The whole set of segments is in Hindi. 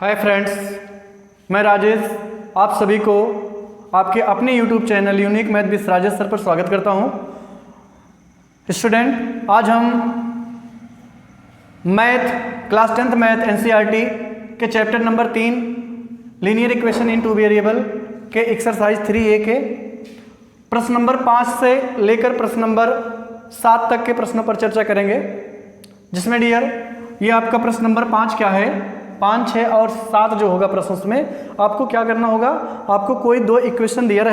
हाय फ्रेंड्स, मैं राजेश आप सभी को आपके अपने YouTube channel unique math with Rajesh sir पर स्वागत करता हूं। स्टूडेंट, आज हम math class 10th math NCERT के chapter number 3 linear equation in two variable के एक्सरसाइज 3A के प्रश्न नंबर 5 से लेकर प्रश्न नंबर 7 तक के प्रश्नों पर चर्चा करेंगे, जिसमें डियर ये आपका प्रश्न नंबर 5 क्या है, 5, 6 और 7 जो होगा प्रश्न, उसमें आपको क्या करना होगा, आपको कोई दो इक्वेशन दिया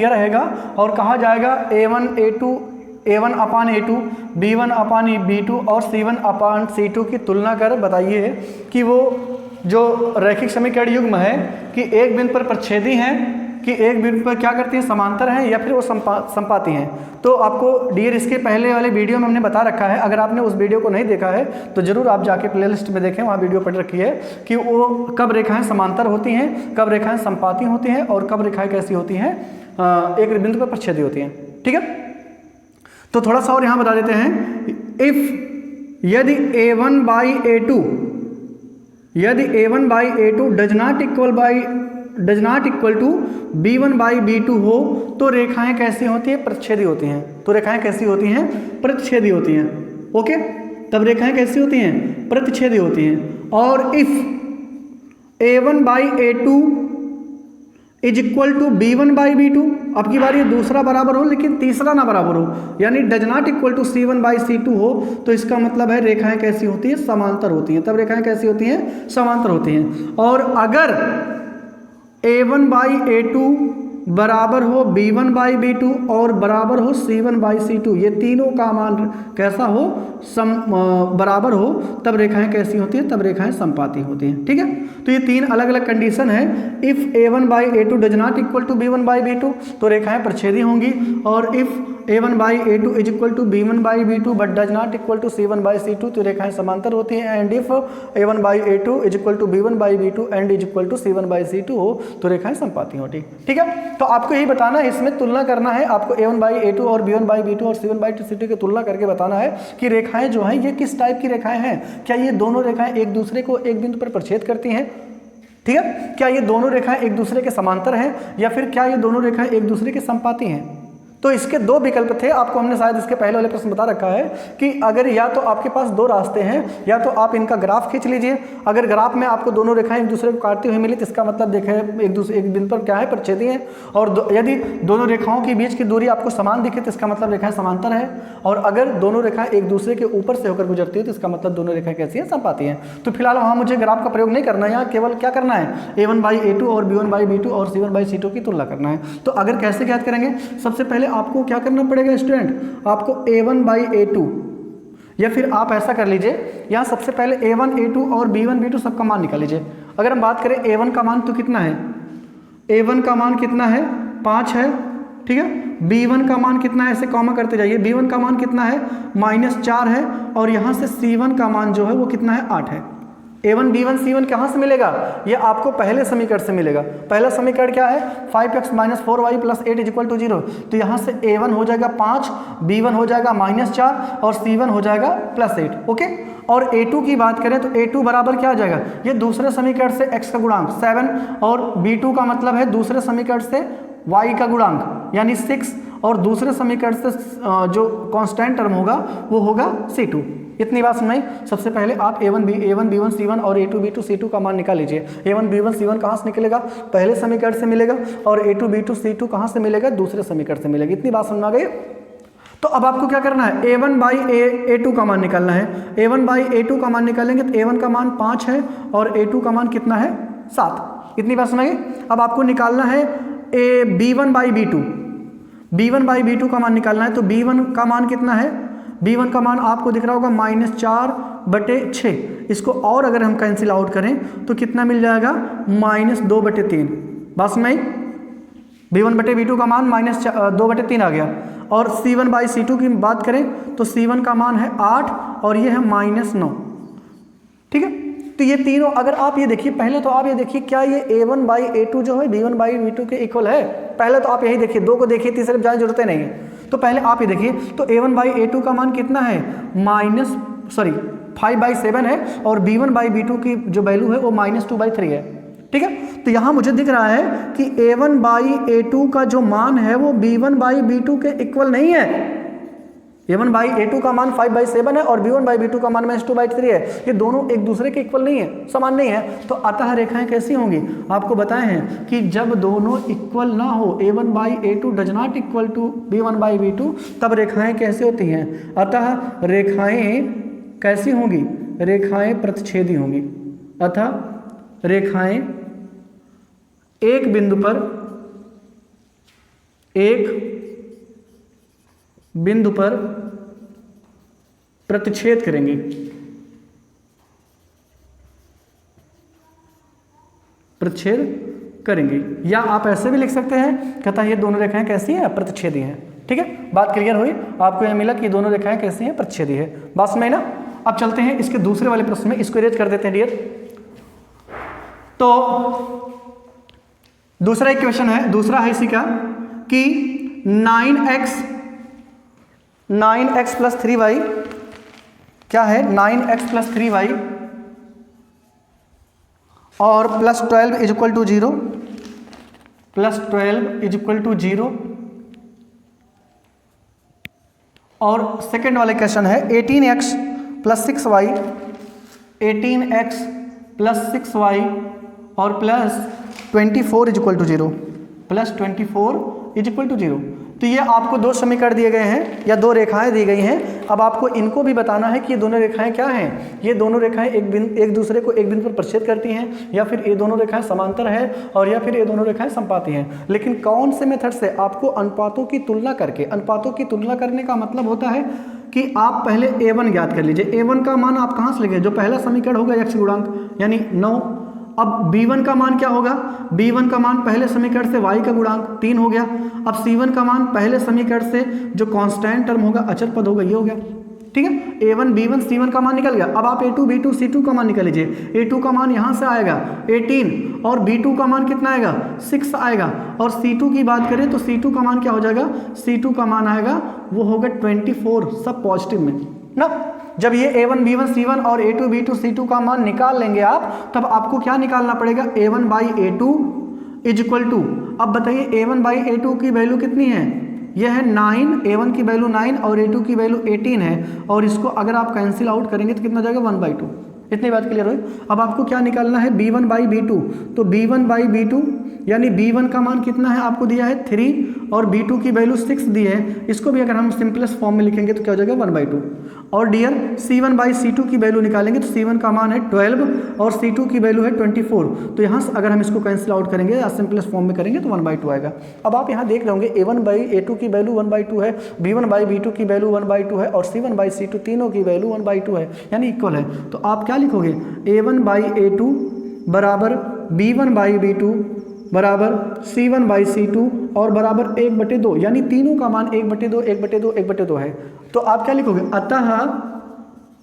रहेगा, और कहा जाएगा A1 अपान A2, B1 अपान B2 और C1 अपान C2 की तुलना कर बताइए कि वो जो रैखिक समीकरण युग्म है कि एक बिंदु पर प्रच्छेदी हैं, कि एक बिंदु पर क्या करती हैं, समांतर हैं, या फिर वो संपाती हैं। तो आपको डियर इसके पहले वाले वीडियो में हमने बता रखा है, अगर आपने उस वीडियो को नहीं देखा है तो जरूर आप जाके प्लेलिस्ट में देखें, वहाँ वीडियो पढ़ रखी है कि वो कब रेखाएं समांतर होती हैं, कब रेखाएं संपाती होती हैं और कब रेखाएं कैसी होती हैं, एक बिंदु पर प्रच्छेदी होती हैं। ठीक है, तो थोड़ा सा और यहाँ बता देते हैं। इफ यदि A1 by A2 does not equal to B1 by B2 हो तो रेखाएं कैसी होती हैं, प्रतिच्छेदी होती हैं। तो रेखाएं कैसी होती हैं, प्रतिच्छेदी होती हैं। ओके, तब रेखाएं कैसी होती हैं, प्रतिच्छेदी होती हैं। और if A1 by A2 is equal to B1 by B2, अब की बार ये दूसरा बराबर हो लेकिन तीसरा ना बराबर हो, यानी does not equal to C1 by C2 हो, तो इसका मतलब है रेखाएं कैसी होती हैं, समांतर होती हैं। तब रेखाएं कैसी होती हैं, समांतर होती हैं। और अगर A1 बाई A2 बराबर हो B1 बाई B2 और बराबर हो C1 बाई C2, ये तीनों का मान कैसा हो, बराबर हो, तब रेखाएं कैसी होती हैं, तब रेखाएं संपाती होती हैं। ठीक है, तो ये तीन अलग अलग कंडीशन है। If A1 by A2 does not equal to B1 by B2 तो रेखाएं प्रच्छेदी होंगी, और if A1 by A2 is equal to B1 by B2 but does not equal to C1 by C2 तो रेखाएं समांतर होती हैं। And if A1 by A2 is equal to B1 by B2 and is equal to C1 by C2 हो तो रेखाएं संपाती होती। ठीक है, तो आपको यही बताना है, इसमें तुलना करना है आपको A1 बाई A2 और B1 बाई B2 और C1 बाई C2 की तुलना करके बताना है कि रेखाएं जो हैं ये किस टाइप की रेखाएं हैं। क्या ये दोनों रेखाएं एक दूसरे को एक बिंदु पर प्रच्छेद करती हैं, ठीक है, क्या ये दोनों रेखाएं एक दूसरे के समांतर हैं, या फिर क्या ये दोनों रेखाएं एक दूसरे के संपाती हैं। तो इसके दो विकल्प थे, आपको हमने शायद इसके पहले वाले प्रश्न बता रखा है कि अगर या तो आपके पास दो रास्ते हैं, या तो आप इनका ग्राफ खींच लीजिए। अगर ग्राफ में आपको दोनों रेखाएं एक दूसरे को काटती हुई मिली तो इसका मतलब देखें एक बिंदु पर क्या है, प्रच्छेदी है। और यदि दोनों रेखाओं के बीच की दूरी आपको समान दिखे तो इसका मतलब रेखाएं समांतर है। और अगर दोनों रेखाएं एक दूसरे के ऊपर से होकर गुजरती है तो इसका मतलब दोनों रेखाएं कैसी हैं, संपाती हैं। तो फिलहाल वहाँ मुझे ग्राफ का प्रयोग नहीं करना है, यहाँ केवल क्या करना है, A1 बाई A2 और B1 बाई B2 और C1 बाई C2 की तुलना करना है। तो अगर कैसे ज्ञात करेंगे, सबसे पहले आपको क्या करना पड़ेगा स्टूडेंट, आपको A1 बाई A2, या फिर आप ऐसा कर लीजिए, यहाँ सबसे पहले A1 A2 और B1 B2 सबका मान निकाल लीजिए। अगर हम बात करें A1 का मान तो कितना है, A1 का मान कितना है, 5 है। ठीक है, B1 का मान कितना है, ऐसे कॉमा करते जाइए, B1 का मान कितना है, -4 है। और यहाँ से C1 का मान जो है वो कितना है, 8 है। A1 B1 C1 कहाँ से मिलेगा, ये आपको पहले समीकरण से मिलेगा। पहला समीकरण क्या है, 5x - 4y + 8 = 0। तो यहाँ से A1 हो जाएगा 5, B1 हो जाएगा -4 और C1 हो जाएगा +8। ओके, और A2 की बात करें तो A2 बराबर क्या आ जाएगा, ये दूसरे समीकरण से x का गुणांक 7, और B2 का मतलब है दूसरे समीकरण से y का गुणांक यानी 6, और दूसरे समीकरण से जो कांस्टेंट टर्म होगा वो होगा C2। इतनी बात सुनाई। सबसे पहले आप A1 B1 C1 और A2 B2 C2 का मान निकाल लीजिए। A1 B1 C1 कहाँ से निकलेगा, पहले समीकरण से मिलेगा, और A2 B2 C2 कहाँ से मिलेगा, दूसरे समीकरण से मिलेगा। इतनी बात समझ आ गई। तो अब आपको क्या करना है, A1 बाई A2 का मान निकालना है। A1 बाई A2 का मान निकालेंगे तो A1 का मान 5 है और A2 का मान कितना है, 7। इतनी बात सुनाइए। अब आपको निकालना है B1 बाई B2 का मान निकालना है। तो B1 का मान कितना है, B1 का मान आपको दिख रहा होगा -4/6। इसको और अगर हम कैंसिल आउट करें तो कितना मिल जाएगा, -2/3। बस में B1/B2 का मान -2/3 आ गया। और C1 बाई C2 की बात करें तो C1 का मान है 8 और ये है -9। ठीक है, तो ये तीनों अगर आप ये देखिए, पहले तो आप ये देखिए क्या ये A1 बाई A2 जो है B1 बाई B2 के इक्वल है। पहले तो आप यही देखिए, दो को देखिए, तीसरे पे जाने की जरूरत नहीं है। तो पहले आप ये देखिए, तो A1 बाई A2 का मान कितना है, 5/7 है और b1/b2 की जो वैल्यू है वो -2/3 है। ठीक है, तो यहां मुझे दिख रहा है कि a1/a2 का जो मान है वो b1/b2 के इक्वल नहीं है। a1/a2 का मान 5/7 है और b1/b2 का मान -2/3 है। ये दोनों एक दूसरे के इक्वल नहीं है, समान नहीं है। तो अतः रेखाएं कैसी होंगी? आपको बताए हैं कि जब दोनों इक्वल ना हो, a1/a2 does not equal to b1/b2, तब रेखाएं कैसी होती हैं? अतः रेखाएं कैसी होंगी? रेखाएं प्रतिच्छेदी होंगी। अतः रेखाएं एक बिंदु पर प्रतिच्छेद करेंगी। प्रतिच्छेद करेंगी, या आप ऐसे भी लिख सकते हैं, कहता है ये दोनों रेखाएं कैसी हैं? प्रतिच्छेदी हैं। ठीक है, बात क्लियर हुई? आपको यह मिला कि ये दोनों रेखाएं कैसी हैं? प्रतिच्छेदी है। बात समझ ना? अब चलते हैं इसके दूसरे वाले प्रश्न में, इसको इरेज कर देते हैं डियर। तो दूसरा एक क्वेश्चन है, दूसरा है इसी का कि 9x प्लस 3y क्या है? 9x प्लस 3y और plus 12 is equal to 0, plus 12 is equal to 0। और सेकेंड वाले क्वेश्चन है 18x plus 6y, 18x plus 6y और plus 24 is equal to 0, plus 24 is equal to 0। तो ये आपको दो समीकरण दिए गए हैं या दो रेखाएं दी गई हैं। अब आपको इनको भी बताना है कि ये दोनों रेखाएं क्या हैं। ये दोनों रेखाएं एक दूसरे को एक बिंदु पर प्रतिच्छेद करती हैं, या फिर ये दोनों रेखाएं समांतर है, और या फिर ये दोनों रेखाएं समपाती हैं। लेकिन कौन से मेथड से? आपको अनुपातों की तुलना करके। अनुपातों की तुलना करने का मतलब होता है कि आप पहले a1 ज्ञात कर लीजिए। a1 का मान आप कहाँ से लेंगे? जो पहला समीकरण होगा x गुणांक यानी 9। अब b1 का मान क्या होगा? b1 का मान पहले समीकरण से y का गुणांक 3 हो गया। अब c1 का मान पहले समीकरण से जो कांस्टेंट टर्म होगा, अचर पद होगा, ये हो गया। ठीक है, a1 b1 c1 का मान निकल गया। अब आप a2 b2 c2 का मान निकाल लीजिए। a2 का मान यहाँ से आएगा 18 और b2 का मान कितना आएगा? 6 आएगा। और c2 की बात करें तो c2 का मान क्या हो जाएगा? c2 का मान आएगा वो होगा 24, सब पॉजिटिव में ना। जब ये a1 b1 c1 और a2 b2 c2 का मान निकाल लेंगे आप, तब आपको क्या निकालना पड़ेगा? a1/a2 इज इक्वल टू, अब बताइए a1/a2 की वैल्यू कितनी है? यह है 9, a1 की वैल्यू 9 और a2 की वैल्यू 18 है। और इसको अगर आप कैंसिल आउट करेंगे तो कितना जाएगा? 1/2। इतनी बात क्लियर हुई? अब आपको क्या निकालना है? b1/b2। तो b1/b2 यानी b1 का मान कितना है? आपको दिया है 3 और b2 की वैल्यू 6 दी है। इसको भी अगर हम सिंपलेस्ट फॉर्म में लिखेंगे तो क्या हो जाएगा? 1/2। और डियर c1/c2 की वैल्यू निकालेंगे तो c1 का मान है 12 और c2 की वैल्यू है 24। तो यहाँ से अगर हम इसको कैंसिल आउट करेंगे या सिंपलेस्ट फॉर्म में करेंगे तो 1/2 आएगा। अब आप यहाँ देख रहे होंगे a1/a2 की वैल्यू 1/2 है, b1/b2 की वैल्यू 1/2 है और c1/c2 तीनों की वैल्यू 1/2 है, यानी इक्वल है। तो आप क्या लिखोगे? a1/a2 बराबर b1/b2 बराबर c1/c2 और बराबर 1/2, यानी तीनों का मान 1/2 1/2 1/2 है। तो आप क्या लिखोगे? अतः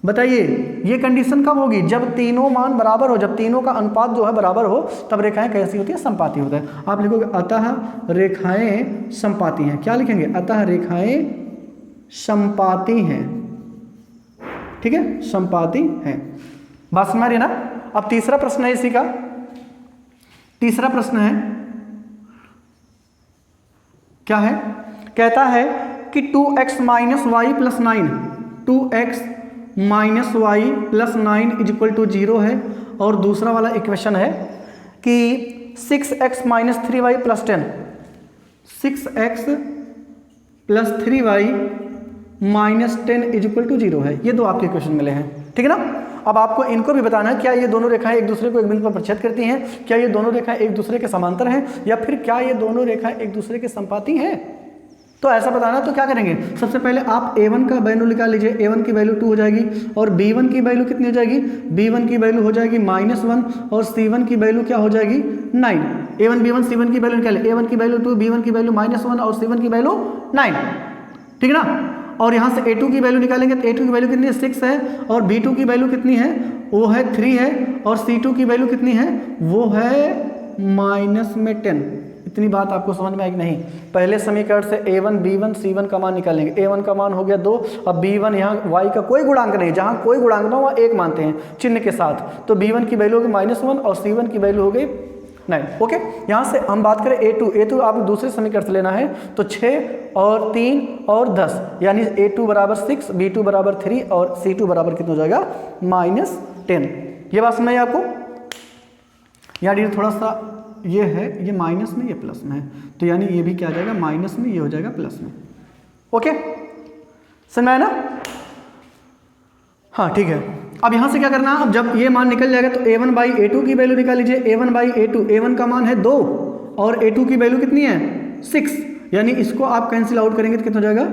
बताइए ये कंडीशन कब होगी? जब तीनों मान बराबर हो, जब तीनों का अनुपात जो है बराबर हो, तब रेखाएं कैसी होती है? समपाती होता है। आप लिखोगे अतः रेखाएं समपाती हैं। क्या लिखेंगे? अतः रेखाएं समपाती हैं। ठीक है, समपाती हैं। बात समझ रही है ना? अब तीसरा प्रश्न है इसी का। तीसरा प्रश्न है, क्या है? कहता है कि 2x minus y plus 9, 2x minus y plus 9 is equal to 0 है। और दूसरा वाला इक्वेशन है कि 6x minus 3y plus 10, 6x plus 3y minus 10 is equal to 0 है। ये दो आपके इक्वेशन मिले हैं। ठीक है ना? अब आपको इनको भी बताना है, क्या ये दोनों रेखाएं एक दूसरे को एक बिंदु पर प्रतिच्छेद करती हैं? क्या ये दोनों रेखाएं एक दूसरे के समांतर हैं? या फिर क्या ये दोनों रेखाएं एक दूसरे के समपाती हैं? तो ऐसा बताना तो क्या करेंगे? सबसे पहले आप a1 का वैल्यू निकाल लीजिए। a1 की वैल्यू 2 हो जाएगी और b1 की वैल्यू कितनी हो जाएगी? b1 की वैल्यू हो जाएगी -1 और c1 की वैल्यू क्या हो जाएगी? 9। a1 b1 c1 की वैल्यू निकाले, a1 की वैल्यू 2, b1 की वैल्यू -1 और c1 की वैल्यू 9। ठीक है ना? और यहाँ से a2 की वैल्यू निकालेंगे तो a2 की वैल्यू कितनी है? 6 है और b2 की वैल्यू कितनी है? वो है 3 है और c2 की वैल्यू कितनी है? वो है -10। इतनी बात आपको समझ में आएगी? नहीं, पहले समीकरण से a1 b1 c1 का मान निकालेंगे। a1 का मान हो गया 2, अब b1 यहाँ y का कोई गुणांक नहीं, जहाँ कोई गुणांक ना वहाँ 1 मानते हैं चिन्ह के साथ, तो b1 की वैल्यू होगी -1 और c1 की वैल्यू हो गई 9। ओके, यहाँ से हम बात करें a2 आपको दूसरे समीकरण से लेना है, तो 6 और 3 और 10, यानी a2 बराबर 6, b2 बराबर 3 और c2 बराबर कितना हो जाएगा -10। ये बात समझ आई आपको? यहाँ डी थोड़ा सा ये है, ये माइनस में, ये प्लस में है, तो यानी ये भी क्या आ जाएगा माइनस में, ये हो जाएगा प्लस में। ओके, समझ में आया ना? हाँ ठीक है। अब यहाँ से क्या करना है, अब जब ये मान निकल जाएगा तो a1 बाई a2 की वैल्यू निकाल लीजिए। a1 बाई a2, a1 का मान है 2 और a2 की वैल्यू कितनी है 6, यानी इसको आप कैंसिल आउट करेंगे तो कितना हो जाएगा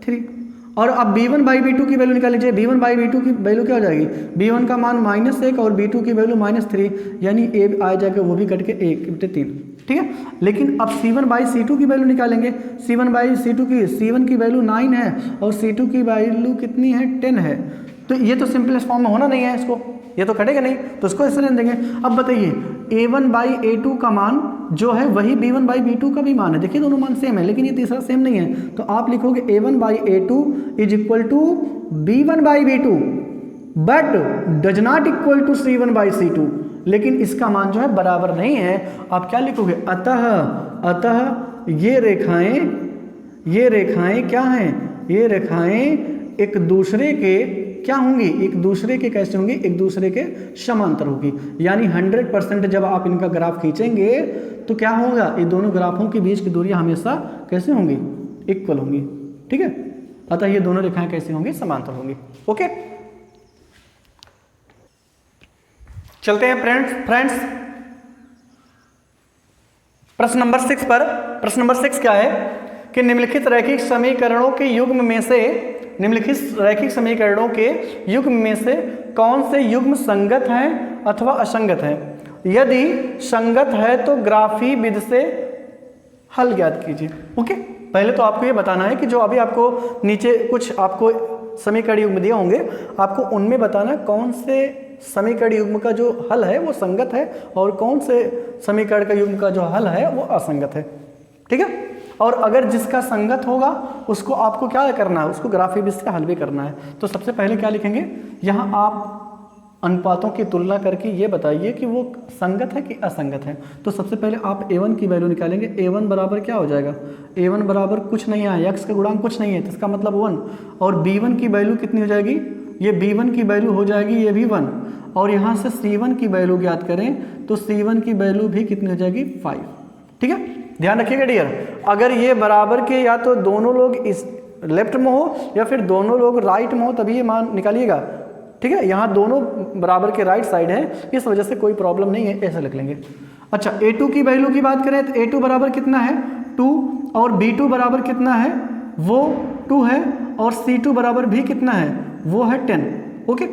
3। और अब b1 बाई b2 की वैल्यू निकाल लीजिए। b1 बाई b2 की वैल्यू क्या हो जाएगी, b1 का मान -1 और b2 की वैल्यू -3, यानी a आ जाएगा वो भी कट के 1/3। ठीक है, लेकिन अब c1 बाई c2 की वैल्यू निकालेंगे। c1 बाई c2 की, c1 की वैल्यू 9 है और c2 की वैल्यू कितनी है 10 है, तो ये तो सिंपलेस्ट फॉर्म में होना नहीं है, इसको ये तो कटेगा नहीं, तो इसको ऐसे रहने देंगे। अब बताइए a1 बाई a2 का मान जो है वही b1 बाई b2 का भी मान है। देखिए दोनों मान सेम है, लेकिन ये तीसरा सेम नहीं है, तो आप लिखोगे a1 by a2 is equal to b1 by b2 but does not equal to c1 by c2, लेकिन इसका मान जो है बराबर नहीं है। आप क्या लिखोगे, अतः ये रेखाएं क्या हैं, ये रेखाएं एक दूसरे के क्या होंगी, एक दूसरे के कैसे होंगी, एक दूसरे के समांतर होगी। यानी 100% जब आप इनका ग्राफ खींचेंगे तो क्या होगा, ये दोनों ग्राफों के बीच की दूरियां हमेशा कैसे होंगी, इक्वल होंगी। ठीक है, अतः ये दोनों रेखाएं कैसे होंगी, समांतर होंगी। ओके, चलते हैं फ्रेंड्स प्रश्न नंबर 6 पर। प्रश्न नंबर 6 क्या है कि निम्नलिखित रैखिक समीकरणों के युग्म में से कौन से युग्म संगत हैं अथवा असंगत हैं। यदि संगत है तो ग्राफी विधि से हल ज्ञात कीजिए। ओके, पहले तो आपको ये बताना है कि जो अभी आपको नीचे कुछ आपको समीकरण युग्म दिए होंगे, आपको उनमें बताना कौन से समीकरण युग्म का जो हल है वो संगत है और कौन से समीकरण का युग्म का जो हल है वो असंगत है। ठीक है, और अगर जिसका संगत होगा उसको आपको क्या करना है, उसको ग्राफी विधि से हल भी करना है। तो सबसे पहले क्या लिखेंगे, यहाँ आप अनुपातों की तुलना करके ये बताइए कि वो संगत है कि असंगत है। तो सबसे पहले आप a1 की वैल्यू निकालेंगे। a1 बराबर क्या हो जाएगा, a1 बराबर कुछ नहीं है, x का गुणांक कुछ नहीं है, तो इसका मतलब 1। और b1 की वैल्यू कितनी हो जाएगी, ये b1 की वैल्यू हो जाएगी ये भी 1। और यहाँ से c1 की वैल्यू ज्ञात करें तो c1 की वैल्यू भी कितनी हो जाएगी 5। ठीक है, ध्यान रखिएगा डियर, अगर ये बराबर के या तो दोनों लोग इस लेफ्ट में हो या फिर दोनों लोग राइट में हो तभी ये मान निकालिएगा। ठीक है, यहाँ दोनों बराबर के राइट साइड है, इस वजह से कोई प्रॉब्लम नहीं है, ऐसे लिख लेंगे। अच्छा, a2 की वैल्यू की बात करें तो a2 बराबर कितना है 2 और b2 बराबर कितना है वो 2 है और c2 बराबर भी कितना है वो है 10। ओके,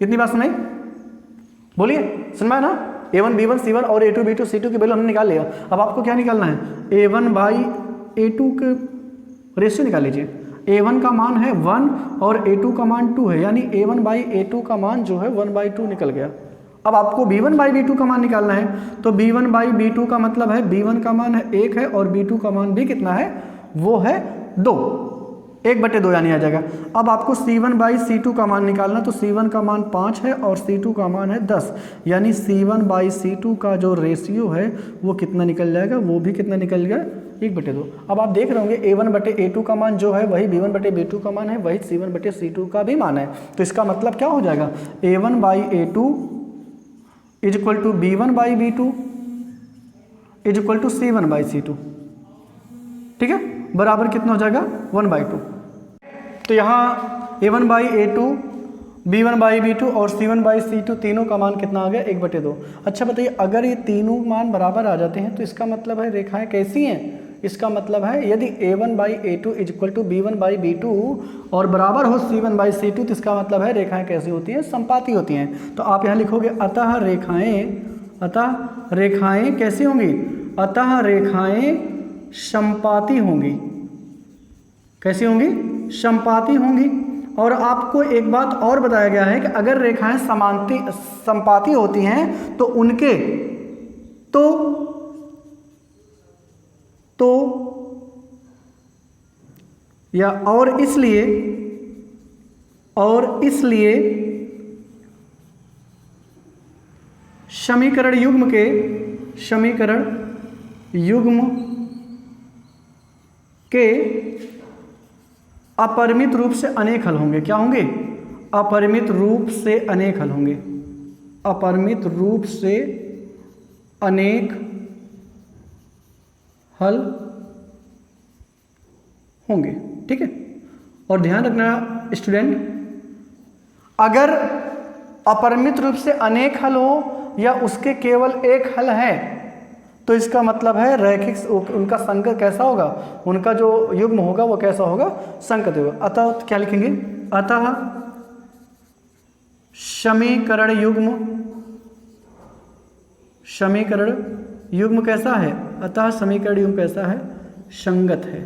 इतनी बात सुनाई, बोलिए सुनना है ना। a1 b1 c1 और a2 b2 c2 की वैल्यू हमने निकाल लिया। अब आपको क्या निकालना है, a1 बाई a2 के रेशियो निकाल लीजिए। a1 का मान है 1 और a2 का मान 2 है, यानी a1 बाई a2 का मान जो है 1/2 निकल गया। अब आपको b1 बाई b2 का मान निकालना है, तो b1 बाई b2 का मतलब है b1 का मान है 1 है और b2 का मान भी कितना है वो है 2, 1/2 यानी आ जाएगा। अब आपको c1 बाई c2 का मान निकालना, तो c1 का मान 5 है और c2 का मान है 10, यानी c1 बाई c2 का जो रेशियो है वो कितना निकल जाएगा, वो भी कितना निकल गया 1/2। अब आप देख रहे होंगे a1/a2 का मान जो है वही b1/b2 का मान है, वही c1/c2 का भी मान है। तो इसका मतलब क्या हो जाएगा, a1 by a2 is equal to b1 by b2 is equal to c1 by c2। ठीक है, बराबर कितना हो जाएगा 1/2। तो यहाँ a1 by a2, b1 by b2 और c1 बाई c2 तीनों का मान कितना आ गया 1/2। अच्छा बताइए, अगर ये तीनों मान बराबर आ जाते हैं तो इसका मतलब है रेखाएं कैसी हैं, इसका मतलब है यदि a1 by a2 is equal to b1 by b2 और बराबर हो c1 बाई c2 तो इसका मतलब है रेखाएं कैसी होती हैं, संपाती होती हैं। तो आप यहाँ लिखोगे अतः रेखाएं कैसी होंगी, अतः रेखाएं संपाती होंगी। कैसी होंगी, संपाती होंगी। और आपको एक बात और बताया गया है कि अगर रेखाएं संपाती होती हैं तो तो या और इसलिए समीकरण युग्म के अपरिमित रूप से अनेक हल होंगे। क्या होंगे? अपरिमित रूप से अनेक हल होंगे। अपरिमित रूप से अनेक हल होंगे। ठीक है। और ध्यान रखना स्टूडेंट, अगर अपरिमित रूप से अनेक हल हो या उसके केवल एक हल है तो इसका मतलब है रैखिक, उनका संगत कैसा होगा, उनका जो युग्म होगा वो कैसा होगा, संगत होगा। अतः क्या लिखेंगे? अतः समीकरण युग्म कैसा है? अतः समीकरण युग्म कैसा है? संगत है।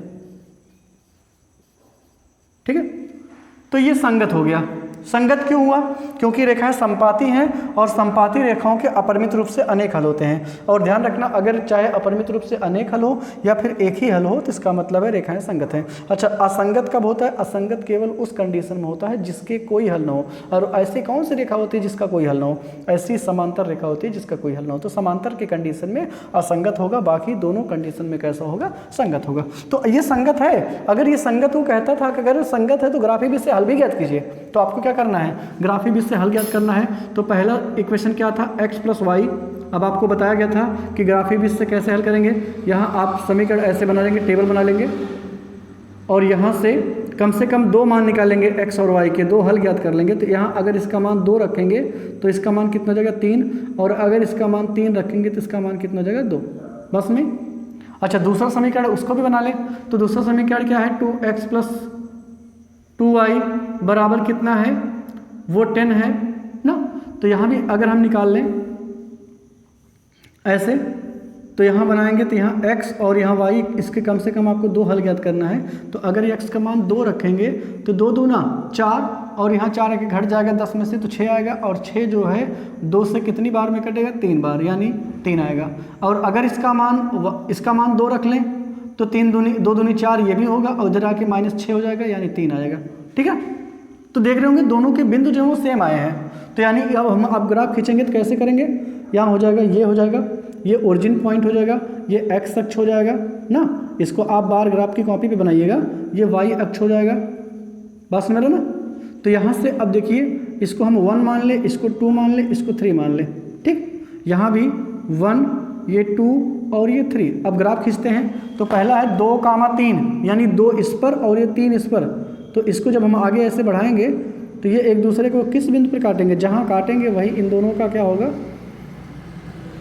ठीक है। तो ये संगत हो गया। संगत क्यों हुआ? क्योंकि रेखाएं संपाती हैं और संपाती रेखाओं के अपरिमित रूप से अनेक हल होते हैं। और ध्यान रखना, अगर चाहे अपरिमित रूप से अनेक हल हो या फिर एक ही हल हो तो इसका मतलब है रेखाएं संगत हैं। अच्छा, असंगत कब होता है? असंगत केवल उस कंडीशन में होता है जिसके कोई हल ना हो। और ऐसी कौन सी रेखा होती है जिसका कोई हल ना हो? ऐसी समांतर रेखा होती है जिसका कोई हल ना हो। तो समांतर की कंडीशन में असंगत होगा, बाकी दोनों कंडीशन में कैसा होगा? संगत होगा। तो ये संगत है। अगर ये संगत, वो कहता था कि अगर संगत है तो ग्राफी विधि से हल भी ज्ञात कीजिए। तो आपको क्या करना है? ग्राफी विधि से हल ज्ञात करना है। तो पहला इक्वेशन क्या था? x + y। अब आपको बताया गया था कि ग्राफी विधि से कैसे हल करेंगे। यहाँ आप समीकरण ऐसे बना लेंगे, टेबल बना लेंगे और यहाँ से कम 2 मान निकालेंगे, x और y के 2 हल ज्ञात कर लेंगे। तो यहाँ अगर इसका मान 2 रखेंगे तो इसका मान कितना हो जाएगा? 3। और अगर इसका मान 3 रखेंगे तो इसका मान कितना हो जाएगा? 2। बस में। अच्छा, दूसरा समीकरण उसको भी बना लें। तो दूसरा समीकरण क्या है? 2x + 2y बराबर कितना है? वो 10 है ना। तो यहाँ भी अगर हम निकाल लें ऐसे, तो यहाँ बनाएंगे तो यहाँ x और यहाँ y, इसके कम से कम आपको 2 हल ज्ञात करना है। तो अगर x का मान 2 रखेंगे तो 2 दूना 4 और यहाँ 4 आके घट जाएगा 10 में से, तो 6 आएगा। और 6 जो है 2 से कितनी बार में कटेगा? 3 बार, यानी 3 आएगा। और अगर इसका मान 2 रख लें तो 2 दूनी 4 ये भी होगा और इधर आके -6 हो जाएगा, यानी 3 आएगा। ठीक है। तो देख रहे होंगे दोनों के बिंदु जो है वो सेम आए हैं। तो यानी अब हम आप ग्राफ खींचेंगे तो कैसे करेंगे? यहाँ हो जाएगा, ये हो जाएगा, ये ओरिजिन पॉइंट हो जाएगा, ये x अक्ष हो जाएगा ना। इसको आप बार ग्राफ की कॉपी पे बनाइएगा। ये y अक्ष हो जाएगा। बात समझ रहे ना। तो यहाँ से अब देखिए, इसको हम 1 मान ले, इसको 2 मान ले, इसको 3 मान ले। ठीक। यहाँ भी 1, ये 2 और ये 3। अब ग्राफ खींचते हैं। तो पहला है 2, 3, यानी 2 इस पर और ये 3 इस पर। तो इसको जब हम आगे ऐसे बढ़ाएंगे तो ये एक दूसरे को किस बिंदु पर काटेंगे? जहाँ काटेंगे वही इन दोनों का क्या होगा?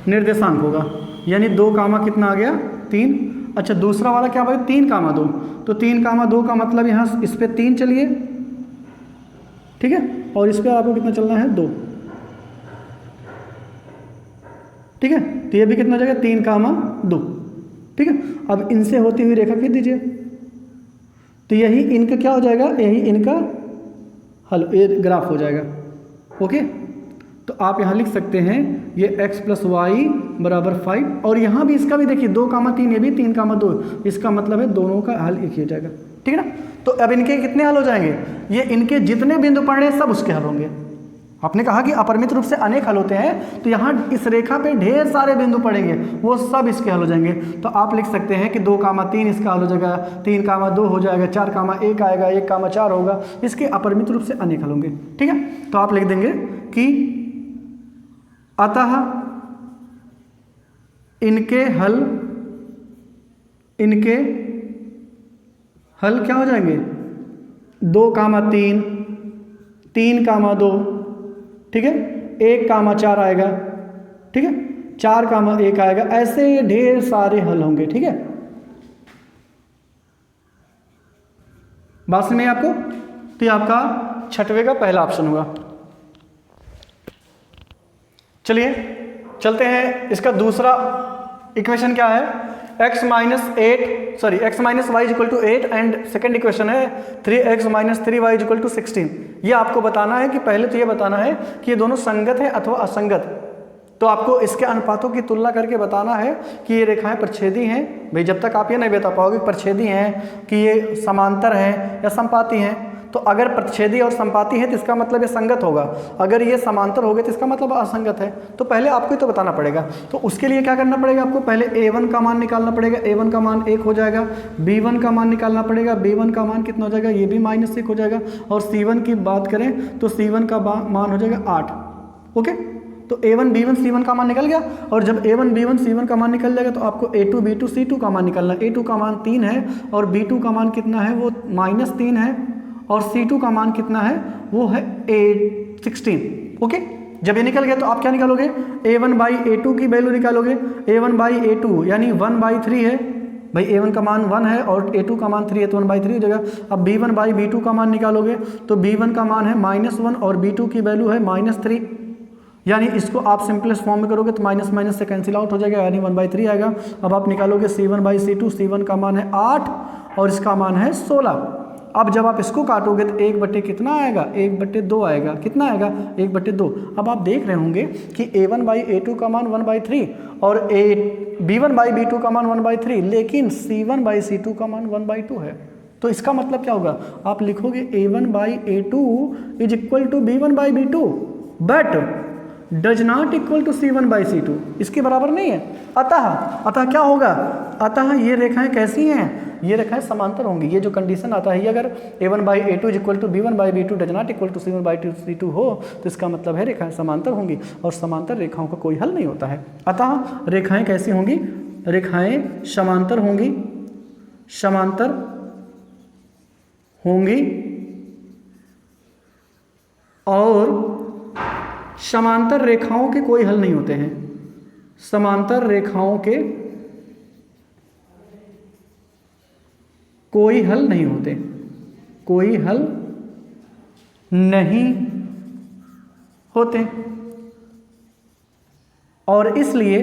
निर्देशांक होगा। यानी 2, कितना आ गया? 3। अच्छा, दूसरा वाला क्या भाई? 3, 2। तो 3, 2 का मतलब यहाँ इस पे 3 चलिए। ठीक है। और इस पे आपको कितना चलना है? 2। ठीक है। तो ये भी कितना हो जाएगा? 3, 2। ठीक है। अब इनसे होती हुई रेखा खींच दीजिए। तो यही इनका क्या हो जाएगा? यही इनका हल, ये ग्राफ हो जाएगा। ओके। तो आप यहाँ लिख सकते हैं ये x + y बराबर 5। और यहाँ भी इसका भी देखिए 2, 3, ये भी 3, 2। इसका मतलब है दोनों का हल एक ही हो जाएगा। ठीक है ना। तो अब इनके कितने हल हो जाएंगे? ये इनके जितने बिंदु पड़ रहे हैं सब उसके हल होंगे। आपने कहा कि अपरिमित रूप से अनेक हल होते हैं, तो यहाँ इस रेखा पे ढेर सारे बिंदु पड़ेंगे, वो सब इसके हल हो जाएंगे। तो आप लिख सकते हैं कि 2, 3 इसका हल हो जाएगा, 3, 2 हो जाएगा, 4, 1 आएगा, 1, 4 होगा। इसके अपरिमित रूप से अनेक हल होंगे। ठीक है। तो आप लिख देंगे कि अतः इनके हल क्या हो जाएंगे? 2, 3, 3, 2। ठीक है। 1, 4 आएगा। ठीक है। 4, 1 आएगा। ऐसे ये ढेर सारे हल होंगे। ठीक है। बात समझ में आपको? तो ये आपका 6वें का पहला ऑप्शन होगा। चलिए चलते हैं। इसका दूसरा इक्वेशन क्या है? x - y = 8 and second equation है 3x - 3y = 16। ये आपको बताना है कि पहले तो ये बताना है कि ये दोनों संगत हैं अथवा असंगत। तो आपको इसके अनुपातों की तुलना करके बताना है कि ये रेखाएं प्रच्छेदी हैं। भाई जब तक आप ये नहीं बता पाओगे कि प्रच्छेदी हैं कि ये समांतर हैं या संपाती हैं, तो अगर प्रच्छेदी और संपाती है तो इसका मतलब ये संगत होगा, अगर ये समांतर हो गए तो इसका मतलब असंगत है। तो पहले आपको ही तो बताना पड़ेगा। तो उसके लिए क्या करना पड़ेगा, आपको पहले a1 का मान निकालना पड़ेगा, a1 का मान 1 हो जाएगा, b1 का मान निकालना पड़ेगा, b1 का मान कितना हो जाएगा, ये भी -1 हो जाएगा, और c1 की बात करें तो c1 का मान हो जाएगा 8। ओके, तो a1 b1 c1 का मान निकल गया, और जब a1 b1 c1 का मान निकल जाएगा तो आपको a2 b2 c2 का मान निकलना है। a2 का मान 3 है और b2 का मान कितना है, वो -3 है, और C2 का मान कितना है, वो है 16। ओके, जब ये निकल गया तो आप क्या निकालोगे, a1 बाई a2 की वैल्यू निकालोगे, a1 बाई a2 यानी 1/3 है। भाई a1 का मान 1 है और a2 का मान 3 है तो 1/3 हो जाएगा। अब b1 बाई b2 का मान निकालोगे तो b1 का मान है -1 और b2 की वैल्यू है -3, यानी इसको आप सिंपलेस्ट फॉर्म में करोगे तो माइनस माइनस से कैंसिल आउट हो जाएगा, यानी 1/3 आएगा। अब आप निकालोगे c1 बाई c2, c1 का मान है 8 और इसका मान है 16। अब जब आप इसको काटोगे तो 1/, कितना आएगा, 1/2 आएगा। कितना आएगा, 1/2। अब आप देख रहे होंगे कि a1 बाई a2 का मान 1/3 और b1 बाई b2 का मान 1/3, लेकिन c1 बाई c2 का मान 1/2 है। तो इसका मतलब क्या होगा, आप लिखोगे a1 by a2 is equal to b1 by b2 but does not equal to c1 by c2, इसके बराबर नहीं है। अतः क्या होगा, अतः ये रेखाएं कैसी हैं, ये रेखाएं समांतर होंगी। ये जो कंडीशन आता है, ये अगर a1 by a2 is equal to b1 by b2 does not equal to c1 by c2 हो तो इसका मतलब है रेखाएं समांतर होंगी, और समांतर रेखाओं का कोई हल नहीं होता है। अतः रेखाएं कैसी होंगी, रेखाएं समांतर होंगी, समांतर होंगी, और समांतर रेखाओं के कोई हल नहीं होते हैं। समांतर रेखाओं के कोई हल नहीं होते, कोई हल नहीं होते, और इसलिए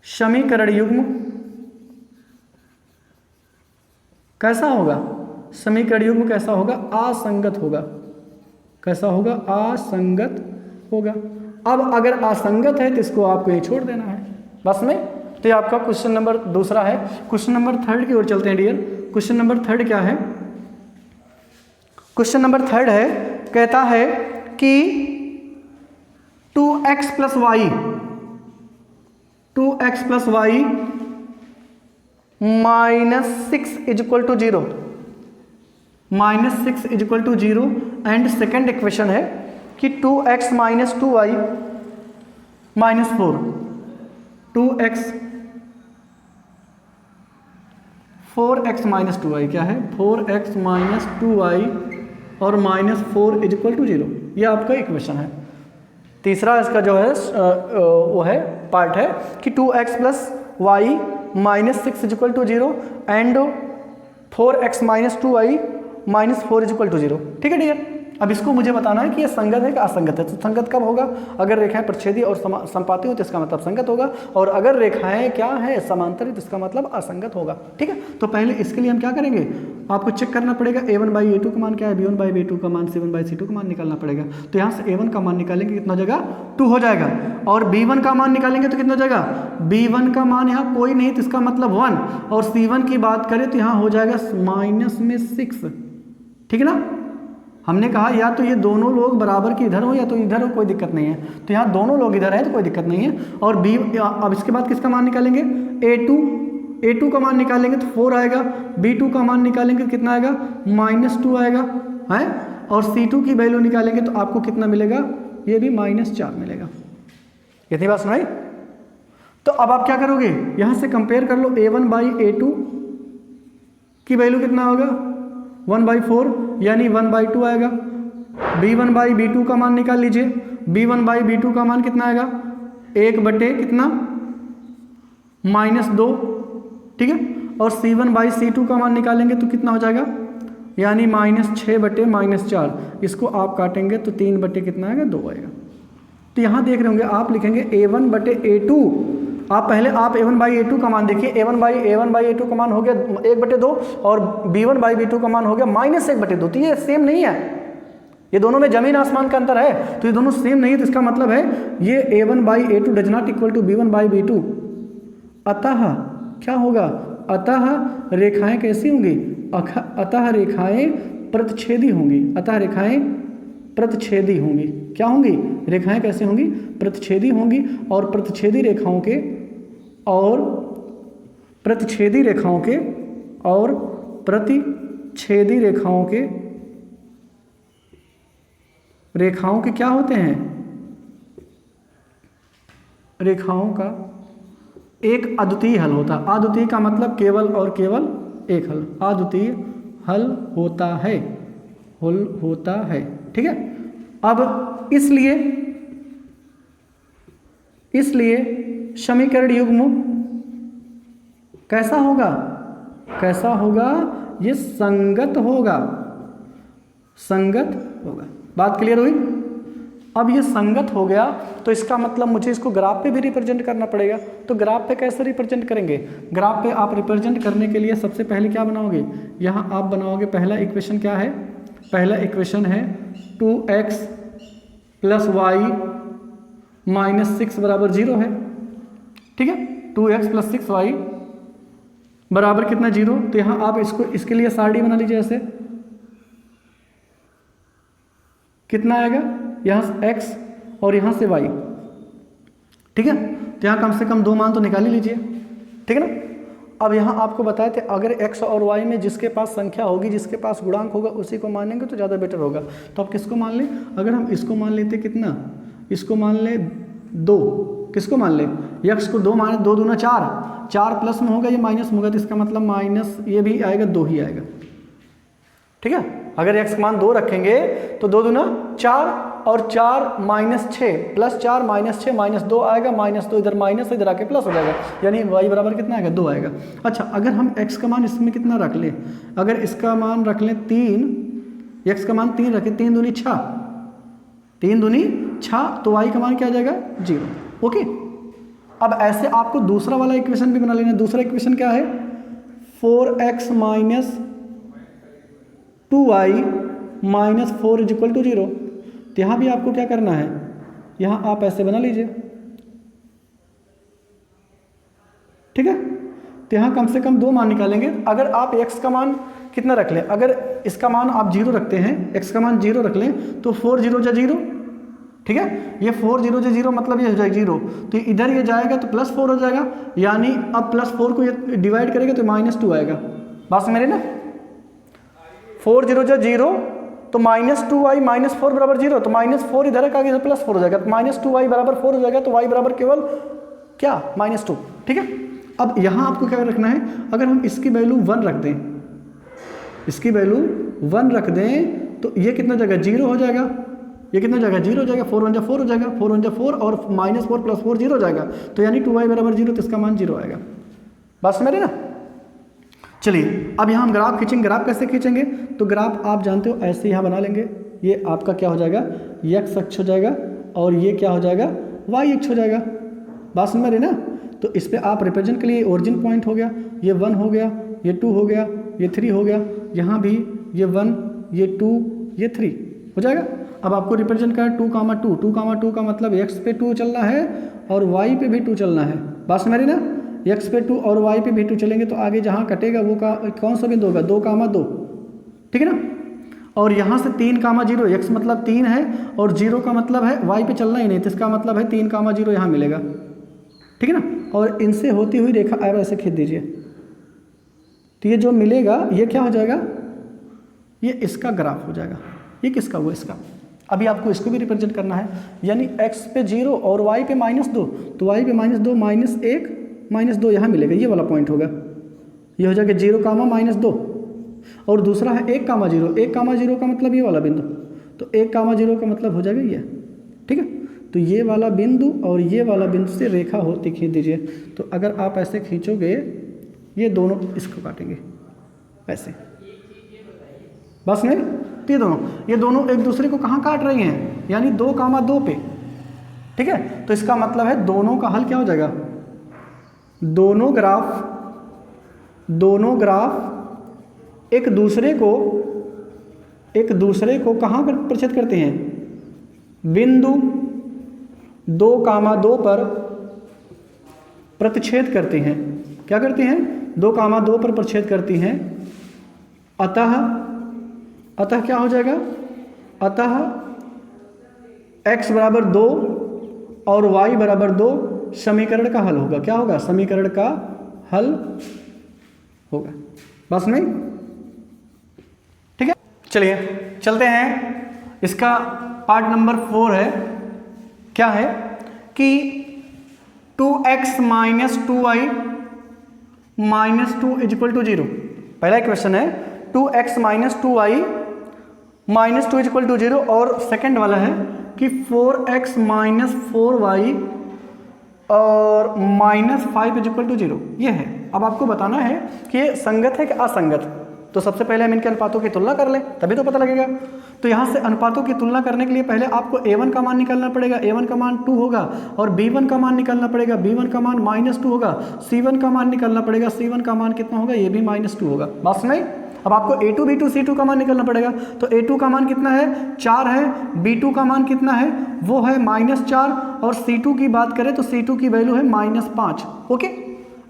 समीकरण युग्म कैसा होगा, समीकरण युग्म कैसा होगा, असंगत होगा। कैसा होगा, असंगत होगा। अब अगर असंगत है तो इसको आपको ये छोड़ देना है बस में। तो ये आपका क्वेश्चन नंबर दूसरा है। क्वेश्चन नंबर 3 की ओर चलते हैं डियर। क्वेश्चन नंबर 3 क्या है, क्वेश्चन नंबर 3 है, कहता है कि 2x plus y -6 is equal to 0, -6 is equal to 0, and second equation है कि 2x minus 2y minus 4, 2x 4x minus 2y क्या है, 4x माइनस 2y और -4 इज इक्वल टू 0, ये आपका इक्वेशन है। तीसरा इसका जो है वो है पार्ट है कि 2x plus y -6 is equal to 0 and 4x minus 2y -4 is equal to 0। ठीक है डियर, अब इसको मुझे बताना है कि ये संगत है कि असंगत है। तो संगत कब होगा, अगर रेखाएं प्रच्छेदी और संपाती हो तो इसका मतलब संगत होगा, और अगर रेखाएं क्या है, समांतर है, तो इसका मतलब असंगत होगा। ठीक है, तो पहले इसके लिए हम क्या करेंगे, आपको चेक करना पड़ेगा a1 बाई a2 का मान क्या है, b1 बाई b2 का मान, c1 बाई c2 का मान निकालना पड़ेगा। तो यहाँ से a1 का मान निकालेंगे कितना हो जाएगा, 2 हो जाएगा, और b1 का मान निकालेंगे तो कितना हो जाएगा, b1 का मान यहाँ कोई नहीं तो इसका मतलब 1, और c1 की बात करें तो यहाँ हो जाएगा -6। ठीक है ना, हमने कहा या तो ये दोनों लोग बराबर के इधर हो या तो इधर हो, कोई दिक्कत नहीं है। तो यहाँ दोनों लोग इधर है तो कोई दिक्कत नहीं है। और b, अब इसके बाद किसका मान निकालेंगे, a2 का मान निकालेंगे तो 4 आएगा, b2 का मान निकालेंगे तो कितना आएगा, -2 आएगा है, और c2 की वैल्यू निकालेंगे तो आपको कितना मिलेगा, ये भी -4 मिलेगा। इतनी बात सुनाई। तो अब आप क्या करोगे, यहाँ से कंपेयर कर लो, a1 बाई a2 की वैल्यू कितना होगा, 1/4 यानी 1/2 आएगा। b1 बाई b2 का मान निकाल लीजिए, b1 बाई b2 का मान कितना आएगा, 1/, कितना, -2। ठीक है, और c1 बाई c2 का मान निकालेंगे तो कितना हो जाएगा, यानी -6/, -4। इसको आप काटेंगे तो 3/, कितना आएगा, 2 आएगा। तो यहाँ देख रहे होंगे आप लिखेंगे a1/a2, आप a1 बाई a2 का मान देखिए, a1 बाई a2 का मान हो गया 1/2 और b1 बाई b2 का मान हो गया -1/2। तो ये सेम नहीं है, ये दोनों में जमीन आसमान का अंतर है, तो ये दोनों सेम नहीं है, तो इसका मतलब है ये a1/a2 does not equal to b1/b2। अतः क्या होगा, अतः रेखाएं कैसी होंगी, अतः रेखाएं प्रतिच्छेदी होंगी, अतः रेखाएं प्रतिच्छेदी होंगी। क्या होंगी, रेखाएं कैसे होंगी, प्रतिच्छेदी होंगी। और प्रतिच्छेदी रेखाओं के और प्रतिच्छेदी रेखाओं के और प्रतिच्छेदी रेखाओं के क्या होते हैं, रेखाओं का एक अद्वितीय हल होता है। अद्वितीय का मतलब केवल और केवल एक हल, अद्वितीय हल होता है, हल होता है। ठीक है। अब इसलिए समीकरण युग्म कैसा होगा, कैसा होगा, ये संगत होगा, संगत होगा। बात क्लियर हुई। अब ये संगत हो गया तो इसका मतलब मुझे इसको ग्राफ पे भी रिप्रेजेंट करना पड़ेगा। तो ग्राफ पे कैसे रिप्रेजेंट करेंगे, ग्राफ पे आप रिप्रेजेंट करने के लिए सबसे पहले क्या बनाओगे, यहाँ आप बनाओगे, पहला इक्वेशन क्या है, पहला इक्वेशन है 2x + y - 6 बराबर 0 है। ठीक है, 2x + 6y बराबर कितना, 0। तो यहाँ आप इसके लिए सारणी बना लीजिए, ऐसे कितना आएगा, यहाँ से x और यहाँ से y। ठीक है, तो यहाँ कम से कम 2 मान तो निकाल ही लीजिए। ठीक है ना। अब यहाँ आपको बताए थे अगर x और y में जिसके पास संख्या होगी, जिसके पास गुणांक होगा, उसी को मान लेंगे तो ज़्यादा बेटर होगा। तो अब किसको मान लें, अगर हम इसको मान लेते कितना, इसको मान ले 2, किसको मान ले, x को 2 माने 2 दूना 4, 4 प्लस में होगा, ये माइनस में होगा, तो इसका मतलब माइनस ये भी आएगा, 2 ही आएगा। ठीक है, अगर x का मान 2 रखेंगे तो 2 दूना 4 और 4 -6 + 4 -6 -2 आएगा, -2 इधर माइनस, इधर आके प्लस हो जाएगा, यानी y बराबर कितना आएगा, 2 आएगा। अच्छा, अगर हम x का मान इसमें कितना रख लें, अगर इसका मान रख लें 3, x का मान 3 रखें, 3 दूनी 6, 3 दूनी 6, तो y का मान क्या आ जाएगा, 0। ओके। अब ऐसे आपको दूसरा वाला इक्वेशन भी बना लेना। दूसरा इक्वेशन क्या है, 4x - 2y - 4 = 0। तो यहाँ भी आपको क्या करना है, यहाँ आप ऐसे बना लीजिए। ठीक है, तो यहाँ कम से कम 2 मान निकालेंगे। अगर आप x का मान कितना रख लें, अगर इसका मान आप 0 रखते हैं, x का मान 0 रख लें, तो 4 0 जा 0। ठीक है, ये 4 0 जा 0 मतलब ये हो जाएगा 0, तो इधर ये जाएगा तो +4 हो जाएगा, यानी अब +4 को ये डिवाइड करेंगे तो -2 आएगा। बात समझ रहे ना, 4 0 जा 0 तो -2y - 4 बराबर 0, तो -4 इधर का आगे +4 हो जाएगा, तो -2y बराबर 4 हो जाएगा, तो y बराबर केवल क्या, -2। ठीक है। अब यहाँ आपको क्या रखना है, अगर हम इसकी वैल्यू 1 रख दें, इसकी वैल्यू 1 रख दें, तो ये कितना जाएगा, 0 हो जाएगा, ये कितना जाएगा, 0 हो जाएगा, 4 1 जा 4 हो जाएगा, 4 1 जा 4 और -4 + 4 0 हो जाएगा, तो यानी 2y बराबर 0, तो इसका मान 0 आएगा। बात समझ रहे ना। चलिए, अब यहाँ हम ग्राफ खींचेंगे। ग्राफ कैसे खींचेंगे, तो ग्राफ आप जानते हो ऐसे यहाँ बना लेंगे। ये आपका क्या हो जाएगा, x अक्ष हो जाएगा, और ये क्या हो जाएगा, y अक्ष हो जाएगा। बात समझ रहे ना। तो इस पर आप रिप्रेजेंट के लिए ओरिजिन पॉइंट हो गया, ये 1 हो गया, ये 2 हो गया, ये 3 हो गया, यहाँ भी ये 1, ये 2, ये 3 हो जाएगा। अब आपको रिप्रेजेंट करना 2, 2, 2, 2 का मतलब x पे 2 चलना है और y पे भी 2 चलना है। बात समझ रही ना, x पे 2 और y पे भी 2 चलेंगे, तो आगे जहाँ कटेगा वो कौन सा बिंदु होगा, 2, 2। ठीक है ना। और यहाँ से 3, 0, x मतलब 3 है और 0 का मतलब है y पे चलना ही नहीं, तो इसका मतलब है 3, 0 यहाँ मिलेगा। ठीक है ना। और इनसे होती हुई रेखा अब ऐसे खींच दीजिए, तो ये जो मिलेगा ये क्या हो जाएगा, ये इसका ग्राफ हो जाएगा। ये किसका हुआ, इसका। अभी आपको इसको भी रिप्रेजेंट करना है, यानी x पे 0 और y पे -2, तो y पे -2 -1 -2 यहाँ मिलेगा, ये वाला पॉइंट होगा, ये हो जाएगा 0, -2। और दूसरा है 1, 0, 1, 0 का मतलब ये वाला बिंदु, तो 1, 0 का मतलब हो जाएगा ये। ठीक है, तो ये वाला बिंदु और ये वाला बिंदु से रेखा होती खींच दीजिए। तो अगर आप ऐसे खींचोगे, ये दोनों इसको काटेंगे ऐसे, बस नहीं, ये दोनों एक दूसरे को कहाँ काट रही हैं, यानी 2, 2 पे। ठीक है, तो इसका मतलब है दोनों का हल क्या हो जाएगा, दोनों ग्राफ एक दूसरे को एक दूसरे को कहाँ प्रतिच्छेद करते हैं? बिंदु 2,2 पर प्रतिच्छेद करते हैं। क्या करते हैं? 2,2 पर प्रतिच्छेद करती हैं। अतः क्या हो जाएगा? अतः x बराबर 2 और y बराबर 2 समीकरण का हल होगा। क्या होगा? समीकरण का हल होगा। बस में ठीक है। चलिए चलते हैं, इसका पार्ट नंबर 4 है। क्या है कि 2x minus 2y minus 2 equal to 0। पहला क्वेश्चन है 2x minus 2y minus 2 equal to 0, और सेकंड वाला है कि 4x माइनस 4y और माइनस 5 इक्वल टू 0। ये है। अब आपको बताना है कि ये संगत है कि असंगत। तो सबसे पहले हम इनके अनुपातों की तुलना कर लें, तभी तो पता लगेगा। तो यहाँ से अनुपातों की तुलना करने के लिए पहले आपको a1 का मान निकालना पड़ेगा, a1 का मान 2 होगा, और b1 का मान निकालना पड़ेगा, b1 का मान -2 होगा, c1 का मान निकालना पड़ेगा, c1 का मान कितना होगा? ये भी -2 होगा। बात सुनाई? अब आपको a2 b2 c2 का मान निकालना पड़ेगा। तो a2 का मान कितना है? 4 है। b2 का मान कितना है? वो है -4, और c2 की बात करें तो c2 की वैल्यू है -5। ओके।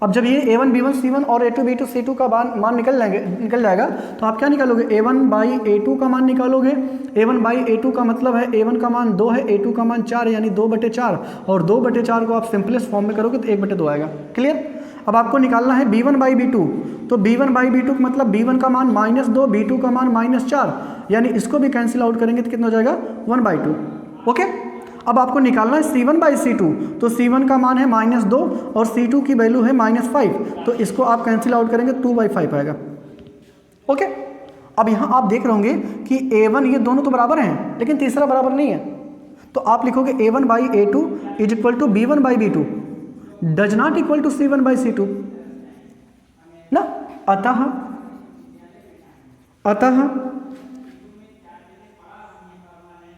अब जब ये a1 b1 c1 और a2 b2 c2 का मान निकल जाएगा तो आप क्या निकालोगे? a1 बाई a2 का मान निकालोगे। a1 बाई a2 का मतलब है a1 का मान 2 है, a2 का मान 4 है, यानी 2/4, और 2/4 को आप सिंपलेस्ट फॉर्म में करोगे तो 1/2 आएगा। क्लियर? अब आपको निकालना है b1 बाई b2। तो b1 बाई b2 का मतलब b1 का मान -2, b2 का मान -4, यानी इसको भी कैंसिल आउट करेंगे तो कितना हो जाएगा? 1/2। ओके। अब आपको निकालना है c1 बाई c2। तो c1 का मान है -2 और c2 की वैल्यू है -5, तो इसको आप कैंसिल आउट करेंगे 2/5 आएगा। ओके। अब यहाँ आप देख रहे होंगे कि a1 ये दोनों तो बराबर हैं, लेकिन तीसरा बराबर नहीं है। तो आप लिखोगे a1 by a2 is equal to b1 by b2 does not equal to c1 by c2 ना।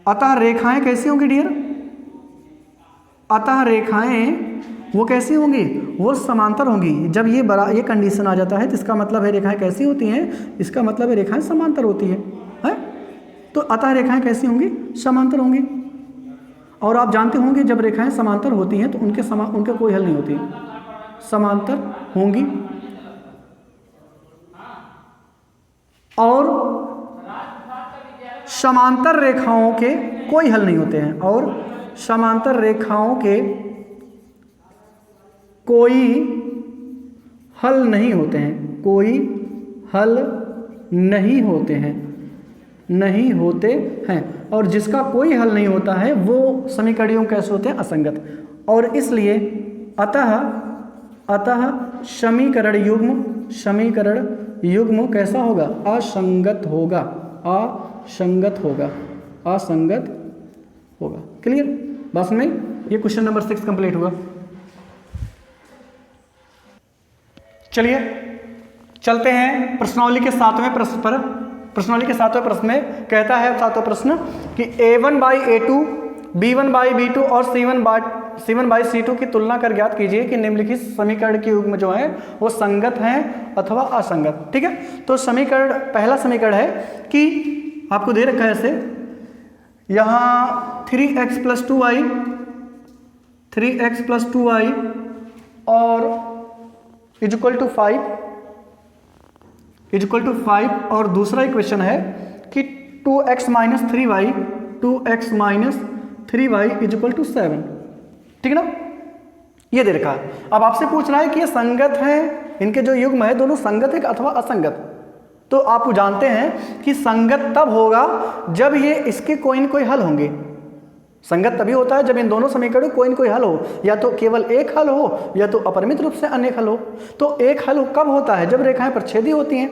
अतः रेखाएं कैसी होंगी डियर? अतः रेखाएं वो कैसी होंगी? वो समांतर होंगी। जब ये कंडीशन आ जाता है तो इसका मतलब है रेखाएं कैसी होती हैं? इसका मतलब है रेखाएं समांतर होती है? तो अतः रेखाएं कैसी होंगी? समांतर होंगी। और आप जानते होंगे जब रेखाएं समांतर होती हैं तो उनके कोई हल नहीं होती, समांतर होंगी। और समांतर रेखाओं के कोई हल नहीं होते हैं, और समांतर रेखाओं के कोई हल नहीं होते हैं, कोई हल नहीं होते हैं, और जिसका कोई हल नहीं होता है वो समीकरणों कैसे होते हैं? असंगत। और इसलिए अतः समीकरण युग्म कैसा होगा? असंगत होगा। क्लियर? बस में ये क्वेश्चन नंबर 6 कंप्लीट हुआ। चलिए चलते हैं प्रश्नावली के 7वें प्रश्न पर। प्रश्नावली के 7वें प्रश्न में कहता है 7वां प्रश्न कि a1 by a2 b1 by b2 और c1 बाई c2 की तुलना कर ज्ञात कीजिए कि निम्नलिखित समीकरण के युग्म जो है वो संगत हैं अथवा असंगत। ठीक है। तो पहला समीकरण है कि आपको दे रखा है ऐसे, यहाँ 3x प्लस 2y और इक्वल टू 5, और दूसरा इक्वेशन है कि 2x minus 3y equal to 7। ठीक है ना? ये दे रखा है। अब आपसे पूछ रहा है कि ये संगत है, इनके जो युग्म है दोनों संगत है अथवा असंगत। तो आप जानते हैं कि संगत तब होगा जब ये इसके कोई न कोई हल होंगे। संगत तभी होता है जब इन दोनों समीकरणों कोई न कोई हल हो, या तो केवल एक हल हो या तो अपरिमित रूप से अनेक हल हो। तो एक हल कब होता है? जब रेखाएं प्रच्छेदी होती हैं।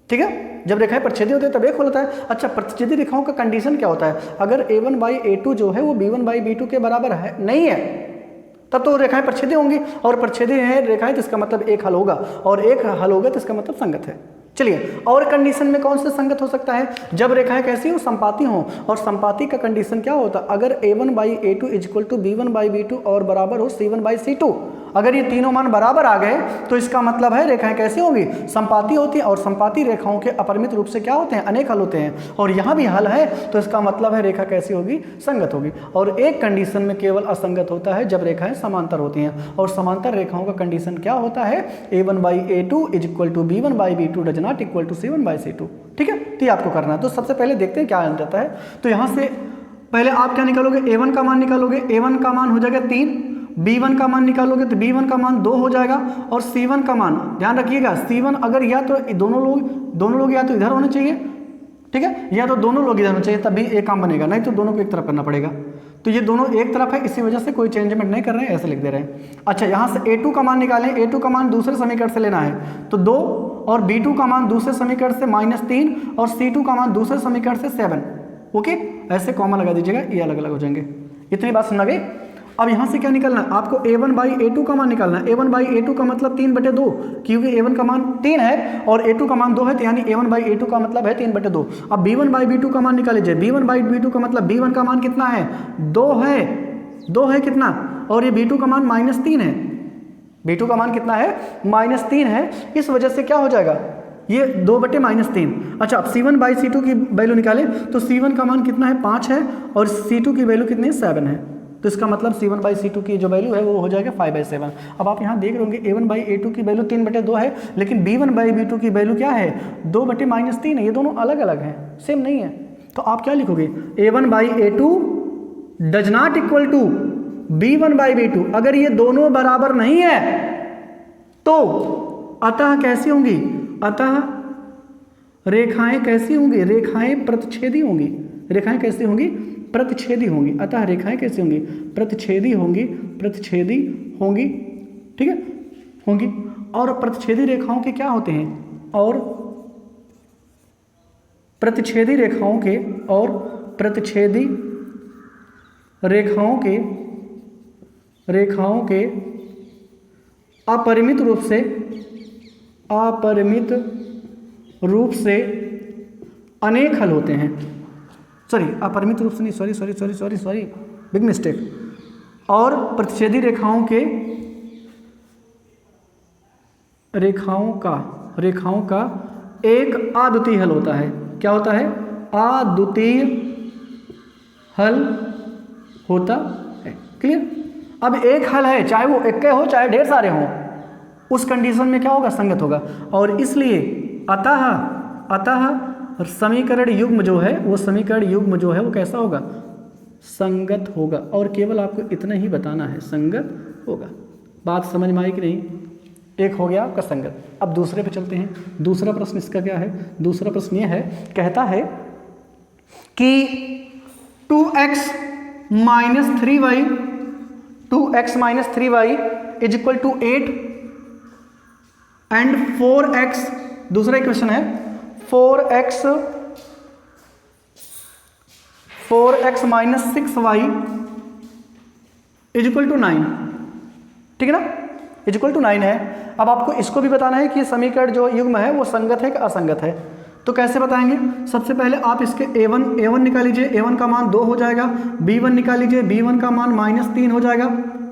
ठीक है। जब रेखाएं प्रच्छेदी होती है तब एक हल होता है। अच्छा, प्रच्छेदी रेखाओं का कंडीशन क्या होता है? अगर a1 बाई a2 जो है वो b1 बाई b2 के बराबर है नहीं है, तब तो रेखाएं प्रच्छेदी होंगी, और प्रच्छेदी है रेखाएं तो इसका मतलब एक हल होगा, और एक हल होगा तो इसका मतलब संगत है। चलिए, और कंडीशन में कौन से संगत हो सकता है? जब रेखाएं कैसी हो? संपाती हो। और संपाती का कंडीशन क्या होता है? अगर a1 by a2 equal to b1 by b2 और बराबर हो c1 बाई c2, अगर ये तीनों मान बराबर आ गए तो इसका मतलब है रेखाएं कैसी होंगी, समपाती होती हैं, और समपाती रेखाओं के अपरिमित रूप से क्या होते हैं, अनेक हल होते हैं। और यहाँ भी हल है तो इसका मतलब है रेखा कैसी होगी, संगत होगी। और एक कंडीशन में केवल असंगत होता है जब रेखाएं समांतर होती हैं, और समांतर रेखाओं का कंडीशन क्या होता है, a1/a2 = b1/b2 does not equal to c1/c2। ठीक है, तो ये आपको करना है। तो सबसे पहले देखते हैं क्या आ जाता है। तो यहाँ से पहले आप क्या निकालोगे, a1 का मान निकालोगे, a1 का मान हो जाएगा 3, b1 का मान निकालोगे तो b1 का मान 2 हो जाएगा, और c1 का मान ध्यान रखिएगा, c1 अगर या तो दोनों लोग या तो इधर होने चाहिए, ठीक है, या तो दोनों लोग इधर होने चाहिए, तभी एक काम बनेगा, नहीं तो दोनों को एक तरफ करना पड़ेगा। तो ये दोनों एक तरफ है, इसी वजह से कोई चेंजमेंट नहीं कर रहे हैं, ऐसे लिख दे रहे हैं। अच्छा, यहाँ से a2 का मान निकालें, a2 का मान दूसरे समीकरण से लेना है तो 2, और b2 का मान दूसरे समीकरण से -3, और c2 का मान दूसरे समीकरण से 7। ओके, ऐसे कॉमा लगा दीजिएगा, ये अलग अलग हो जाएंगे। इतनी बात समझ गई। अब यहाँ से क्या निकलना है, आपको a1/a2 का मान निकालना है। a1/a2 का मतलब 3/2, क्योंकि a1 का मान 3 है और a2 का मान 2 है, तो यानी a1/a2 का मतलब है 3/2। अब b1/b2 का मान निकाल लीजिए। b1/b2 का मतलब b1 का मान कितना है, 2 है, 2 है कितना, और ये b2 का मान -3 है। b2 का मान कितना है, -3 है। इस वजह से क्या हो जाएगा, ये 2/-3। अच्छा, अब c1/c2 की वैल्यू निकालें तो c1 का मान कितना है, 5 है, और c2 की वैल्यू कितनी है, 7 है। तो इसका मतलब c1/c2 की जो वैल्यू है वो हो जाएगा 5/7। अब आप यहाँ देख रहे होंगे a1/a2 की वैल्यू 3/2 है, लेकिन b1/b2 की वैल्यू क्या है, 2/-3 है। ये दोनों अलग अलग हैं, सेम नहीं है। तो आप क्या लिखोगे, a1/a2 does not equal to b1/b2। अगर ये दोनों बराबर नहीं है तो अतः कैसी होंगी, अतः रेखाएं कैसी होंगी, रेखाएं प्रतिच्छेदी होंगी। रेखाएं कैसी होंगी, प्रतिच्छेदी होंगी। अतः रेखाएं कैसी होंगी, प्रतिच्छेदी होंगी, प्रतिच्छेदी होंगी, ठीक है, होंगी। और प्रतिच्छेदी रेखाओं के क्या होते हैं, और प्रतिच्छेदी रेखाओं के, और प्रतिच्छेदी रेखाओं के अपरिमित रूप से अनेक हल होते हैं। सॉरी, अपरिमित रूप से नहीं, सॉरी, बिग मिस्टेक। और प्रतिच्छेदी रेखाओं का एक अद्वितीय हल होता है। क्या होता है, अद्वितीय हल होता है। क्लियर। अब एक हल है, चाहे वो एक हो चाहे ढेर सारे हों, उस कंडीशन में क्या होगा, संगत होगा। और इसलिए अतः समीकरण युग्म जो है वो कैसा होगा, संगत होगा। और केवल आपको इतना ही बताना है, संगत होगा। बात समझ में आई कि नहीं। एक हो गया आपका संगत। अब दूसरे पे चलते हैं। दूसरा प्रश्न इसका क्या है, दूसरा प्रश्न ये है, कहता है कि 2x - 3y = 8 एंड 4x, दूसरा क्वेश्चन है 4x - 6y = 9। ठीक है ना, = 9 है। अब आपको इसको भी बताना है कि समीकरण जो युग्म है वो संगत है कि असंगत है। तो कैसे बताएंगे, सबसे पहले आप इसके a1 निकाल लीजिए, a1 का मान 2 हो जाएगा। b1 निकाल लीजिए, b1 का मान -3 हो जाएगा।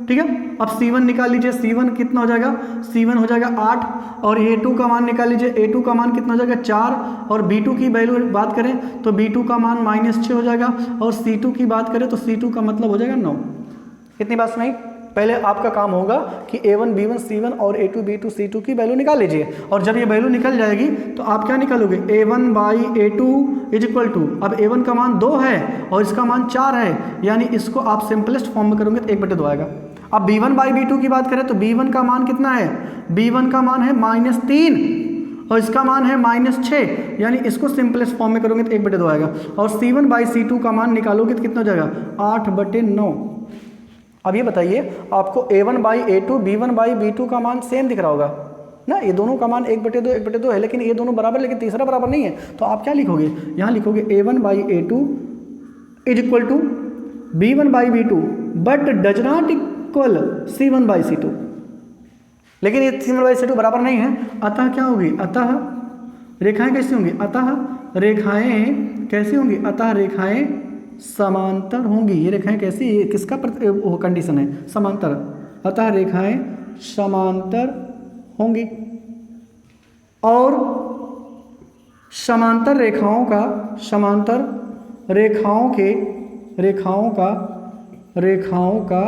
ठीक है, अब c1 निकाल लीजिए, c1 कितना हो जाएगा, c1 हो जाएगा 8। और a2 का मान निकाल लीजिए, a2 का मान कितना हो जाएगा 4। और b2 की वैल्यू बात करें तो b2 का मान -6 हो जाएगा। और c2 की बात करें तो c2 का मतलब हो जाएगा 9। इतनी बात नहीं, पहले आपका काम होगा कि a1 b1 c1 और a2 b2 c2 की वैल्यू निकाल लीजिए। और जब ये वैल्यू निकल जाएगी तो आप क्या निकालोगे, a1/a2 = अब a1 का मान 2 है और इसका मान 4 है, यानी इसको आप सिंपलेस्ट फॉर्म में करोगे तो 1/2 आएगा। अब b1/b2 की बात करें तो b1 का मान कितना है, b1 का मान है -3 और इसका मान है -6, यानी इसको सिंपलेस्ट फॉर्म में करोगे तो 1/2 आएगा। और c1/c2 का मान निकालोगे तो कितना हो जाएगा, 8/9। अब ये बताइए, आपको a1/a2 b1/b2 का मान सेम दिख रहा होगा ना, ये दोनों का मान 1/2 है, लेकिन ये दोनों बराबर, लेकिन तीसरा बराबर नहीं है। तो आप क्या लिखोगे, यहाँ लिखोगे a1/a2 = b1/b2 but does not equal c1/c2। लेकिन ये c1/c2 बराबर नहीं है, अतः क्या होगी, अतः रेखाएं कैसी होंगी, अतः रेखाएं समांतर होंगी। ये रेखाएं कैसी, ये किसका कंडीशन है, समांतर। अतः रेखाएं समांतर होंगी और समांतर रेखाओं का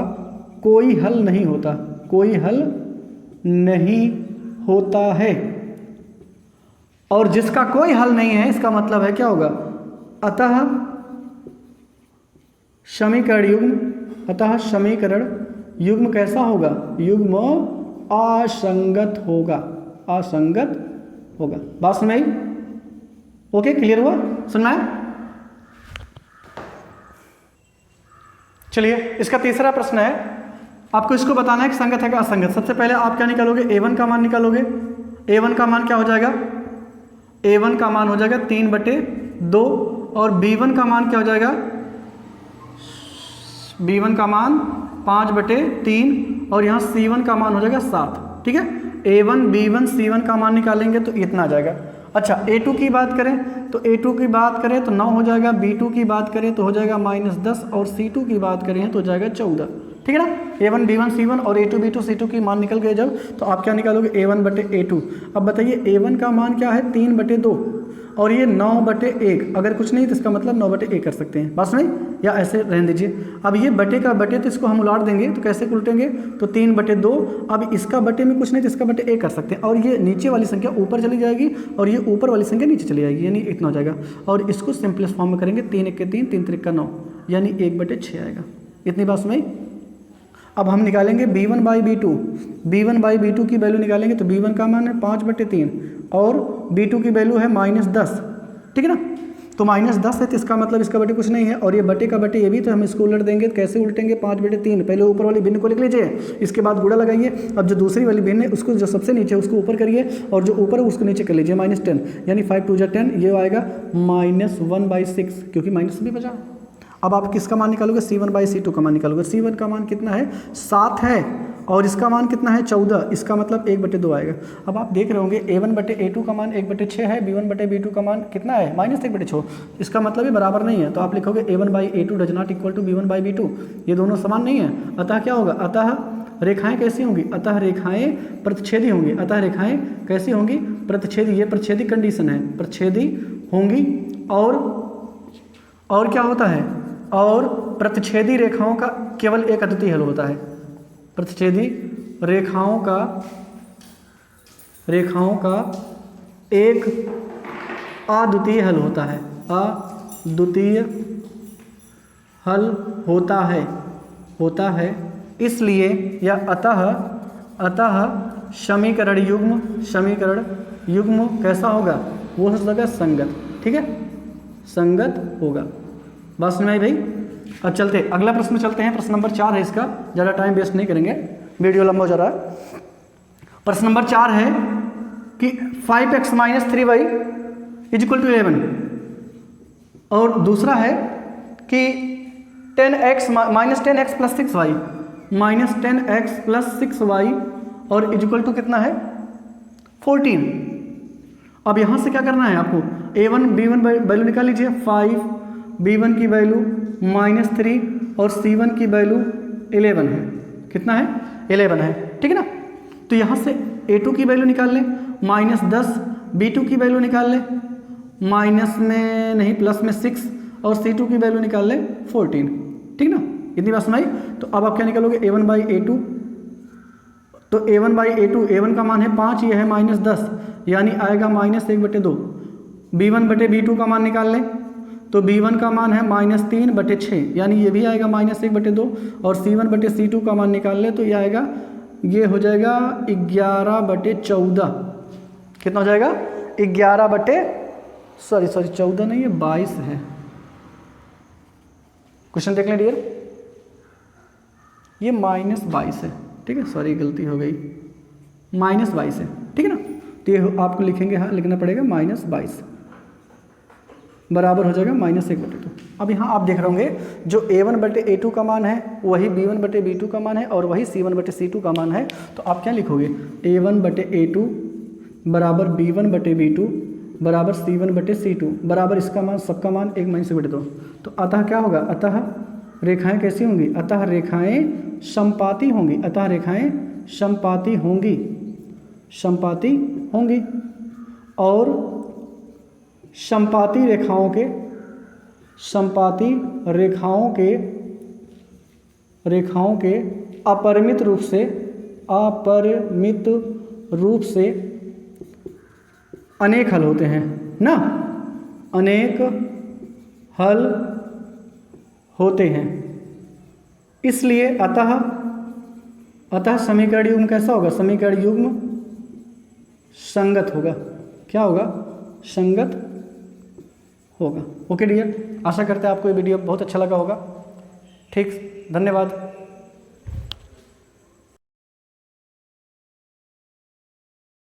कोई हल नहीं होता है। और जिसका कोई हल नहीं है इसका मतलब है क्या होगा, अतः समीकरण युग्म कैसा होगा, युग्म असंगत होगा। बात समझ आई? ओके, क्लियर हुआ? सुनना है? चलिए, इसका तीसरा प्रश्न है, आपको इसको बताना है कि संगत है कि असंगत। सबसे पहले आप क्या निकालोगे, a1 का मान निकालोगे। a1 का मान क्या हो जाएगा, a1 का मान हो जाएगा 3/2 और b1 का मान क्या हो जाएगा, b1 का मान 5/3 और यहाँ c1 का मान हो जाएगा 7। ठीक है, a1 b1 c1 का मान निकालेंगे तो इतना आ जाएगा। अच्छा, a2 की बात करें तो 9 हो जाएगा, b2 की बात करें तो हो जाएगा -10 और c2 की बात करें तो हो जाएगा 14। ठीक है ना, a1 b1 c1 और a2 b2 c2 की मान निकल गए जब, तो आप क्या निकालोगे, a1/a2। अब बताइए a1 का मान क्या है, 3/2 और ये 9/1। अगर कुछ नहीं तो इसका मतलब 9/1 कर सकते हैं। बस नहीं, या ऐसे रहने दीजिए। अब ये बटे का बटे तो इसको हम उलाट देंगे तो कैसे उलटेंगे, तो 3/2। अब इसका बटे में कुछ नहीं तो इसका बटे 1 कर सकते हैं और ये नीचे वाली संख्या ऊपर चली जाएगी और ये ऊपर वाली संख्या नीचे चली जाएगी, यानी इतना हो जाएगा। और इसको सिंपलेस्ट फॉर्म में करेंगे, 3 1 3 3 3 9 यानी 1/6 आएगा। इतनी बात समझ? अब हम निकालेंगे b1/b2। b1/b2 की वैल्यू निकालेंगे तो b1 का मान है 5/3 और b2 की वैल्यू है -10। ठीक है ना, तो -10 है तो इसका मतलब इसका बटे कुछ नहीं है और ये बटे का बटे ये भी, तो हम इसको उलट देंगे। कैसे उलटेंगे, 5/3। पहले ऊपर वाली भिन्न को लिख लीजिए, इसके बाद गुणा लगाइए। अब जो दूसरी वाली भिन्न है उसको, जो सबसे नीचे उसको ऊपर करिए और जो ऊपर है उसको नीचे कर लीजिए, -10 यानी 5 2 10, ये आएगा -1/6 क्योंकि माइनस भी बचा। अब आप किसका मान निकालोगे, c1/c2 का मान निकालोगे। c1 का मान कितना है, 7 है और इसका मान कितना है, 14। इसका मतलब 1/2 आएगा। अब आप देख रहे होंगे a1/a2 का मान 1/6 है, b1/b2 का मान कितना है, -1/6। इसका मतलब ये बराबर नहीं है, तो आप लिखोगे a1/a2 does not equal to b1/b2। ये दोनों समान नहीं है, अतः क्या होगा, अतः रेखाएं कैसी होंगी, अतः रेखाएं प्रतिच्छेदी होंगी। अतः रेखाएं कैसी होंगी, प्रतिच्छेदी। ये प्रतिच्छेदी कंडीशन है, प्रतिच्छेदी होंगी। और क्या होता है, और प्रतिच्छेदी रेखाओं का केवल एक अद्वितीय हल होता है। प्रतिच्छेदी रेखाओं का एक अद्वितीय हल होता है, अद्वितीय हल होता है। इसलिए या अतः समीकरण युग्म कैसा होगा, वो हो जाएगा संगत। ठीक है, संगत होगा। बात समझ में आई भाई? अब चलते अगला प्रश्न में चलते हैं। प्रश्न नंबर 4 है, इसका ज़्यादा टाइम वेस्ट नहीं करेंगे, वीडियो लंबा हो जा रहा है। प्रश्न नंबर 4 है कि 5x - 3y = 11 और दूसरा है कि 10x + 6y और = कितना है, 14। अब यहाँ से क्या करना है आपको, a1 b1 वैल्यू निकाल लीजिए, 5 b1 की वैल्यू -3 और c1 की वैल्यू 11 है। कितना है, 11 है। ठीक है ना, तो यहाँ से a2 की वैल्यू निकाल लें, -10, b2 की वैल्यू निकाल लें, प्लस में 6 और c2 की वैल्यू निकाल लें 14। ठीक ना, इतनी बात सुनाई। तो अब आप क्या निकालोगे, a1/a2। तो a1 का मान है 5, ये है -10 यानी आएगा -1/2। b1/b2 का मान निकाल लें तो b1 का मान है -3/6 यानी ये भी आएगा -1/2 और c1/c2 का मान निकाल ले तो ये आएगा, ये हो जाएगा 11/14। कितना हो जाएगा, 14 नहीं है 22 है। क्वेश्चन देख लें डियर, ये -22 है। ठीक है, सॉरी गलती हो गई, -22 है। ठीक है ना, तो ये आपको लिखेंगे, हाँ लिखना पड़ेगा -22 बराबर हो जाएगा -1/2। अब यहाँ आप देख रहे होंगे जो a1/a2 का मान है वही b1/b2 का मान है और वही c1/c2 का मान है। तो आप क्या लिखोगे, a1/a2 बराबर b1/b2 बराबर c1/c2 बराबर इसका मान, सबका मान 1-1/2। तो अतः क्या होगा, अतः रेखाएं कैसी होंगी, अतः रेखाएं समपाती होंगी। अतः रेखाएं संपाती होंगी, संपाती होंगी। और संपाती रेखाओं के, संपाती रेखाओं के अपरिमित रूप से अनेक हल होते हैं ना, अनेक हल होते हैं। इसलिए अतः समीकरण युग्म कैसा होगा? समीकरण युग्म संगत होगा। क्या होगा? संगत होगा। ओके डियर, आशा करते हैं आपको ये वीडियो बहुत अच्छा लगा होगा। ठीक, धन्यवाद।